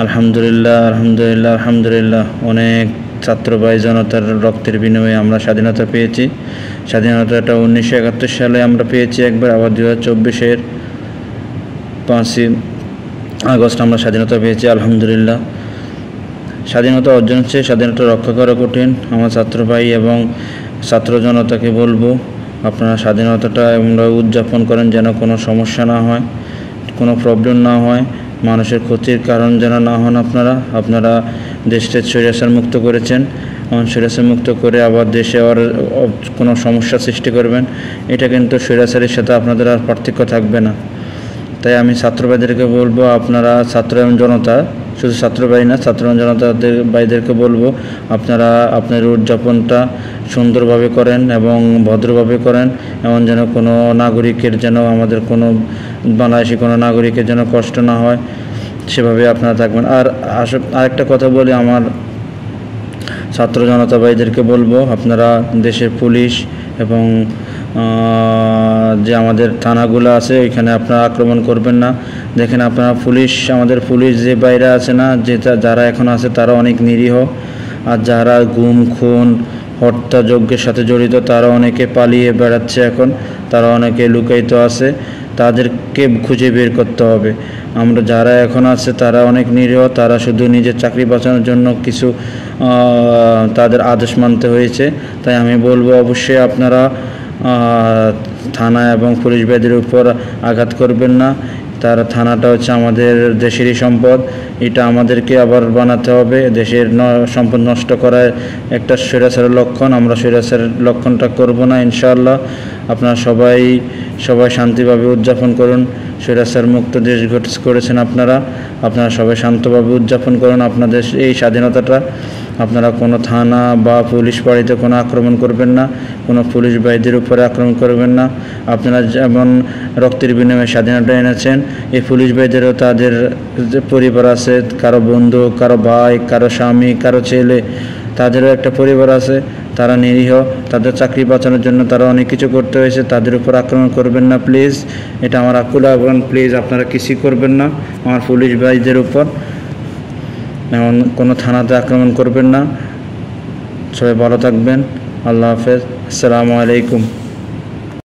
আলহামদুলিল্লাহ, আলহামদুলিল্লাহ, আলহামদুলিল্লাহ। অনেক ছাত্র ভাই জনতার রক্তের বিনিময়ে আমরা স্বাধীনতা পেয়েছি। স্বাধীনতাটা 1971 সালে আমরা পেয়েছি একবার, আবার 2024-এর 5ই আগস্ট আমরা স্বাধীনতা পেয়েছি। আলহামদুলিল্লাহ। স্বাধীনতা অর্জন হচ্ছে, স্বাধীনতা রক্ষা করা কঠিন। আমার ছাত্র ভাই এবং ছাত্র জনতাকে বলবো, আপনারা স্বাধীনতাটা আমরা উদযাপন করেন, যেন কোনো সমস্যা না হয়, কোনো প্রবলেম না হয়, মানুষের ক্ষতির কারণ যেন না হন। আপনারা দেশকে স্বৈরাচার মুক্ত করেছেন, এমন স্বৈরাচার মুক্ত করে আবার দেশে আর কোনো সমস্যা সৃষ্টি করবেন, এটা কিন্তু স্বৈরাচারের সাথে আপনাদের আর পার্থক্য থাকবে না। তাই আমি ছাত্র ভাইদেরকে বলবো, আপনারা ছাত্র এবং জনতা, শুধু ছাত্র ভাই না, ছাত্র এবং জনতাদের ভাইদেরকে বলবো, আপনারা আপনার উদযাপনটা সুন্দরভাবে করেন এবং ভদ্রভাবে করেন, এমন যেন কোনো নাগরিকের, যেন আমাদের কোনো বাংলাদেশি কোনো নাগরিকের যেন কষ্ট না হয়, সেভাবে আপনারা থাকবেন। আর আরেকটা কথা বলি, আমার ছাত্র জনতা ভাইদেরকে বলবো, আপনারা দেশের পুলিশ এবং যে আমাদের থানাগুলো আছে ওইখানে আপনারা আক্রমণ করবেন না। দেখেন, আপনারা আমাদের পুলিশ যে বাইরে আছে না, যারা এখন আছে তারা অনেক নিরীহ, আর যারা গুম খুন হত্যাযজ্ঞের সাথে জড়িত তারা অনেকে পালিয়ে বেড়াচ্ছে, এখন তারা অনেকে লুকায়িত আছে, তাদেরকে খুঁজে বের করতে হবে। আমরা যারা এখন আছে তারা অনেক নিরীহ, তারা শুধু নিজের চাকরি বাঁচানোর জন্য কিছু তাদের আদেশ মানতে হয়েছে। তাই আমি বলবো, অবশ্যই আপনারা থানা এবং পুলিশ ভাইদের উপর আঘাত করবেন না। থানাটা হচ্ছে আমাদের দেশেরই সম্পদ, এটা আমাদেরকে আবার বানাতে হবে। দেশের সম্পদ নষ্ট করার একটা স্বৈরাচারের লক্ষণ, আমরা স্বৈরাচারের লক্ষণটা করব না ইনশাআল্লাহ। আপনারা সবাই শান্তিভাবে উদযাপন করুন। স্বৈরাচার মুক্ত দেশ করেছেন আপনারা সবাই শান্তভাবে উদযাপন করুন আপনাদের এই স্বাধীনতাটা। আপনারা কোনো থানা বা পুলিশ বাড়িতে কোনো আক্রমণ করবেন না, কোনো পুলিশ ভাইদের উপরে আক্রমণ করবেন না। আপনারা যেমন রক্তের বিনিময়ে স্বাধীনতা এনেছেন, এই পুলিশ ভাইদেরও তাদের যে পরিবার আছে, কারো বন্ধু, কারো ভাই, কারো স্বামী, কারো ছেলে, তাদেরও একটা পরিবার আছে, তারা নিরীহ, তাদের চাকরি বাঁচানোর জন্য তারা অনেক কিছু করতে হয়েছে, তাদের উপর আক্রমণ করবেন না প্লিজ। এটা আমার আকুল আহ্বান, প্লিজ আপনারা কিছুই করবেন না আমার পুলিশ ভাইদের উপর, এমন কোনো থানাতে আক্রমণ করবেন না। সবাই ভালো থাকবেন। আল্লাহ হাফেজ। আসসালামু আলাইকুম।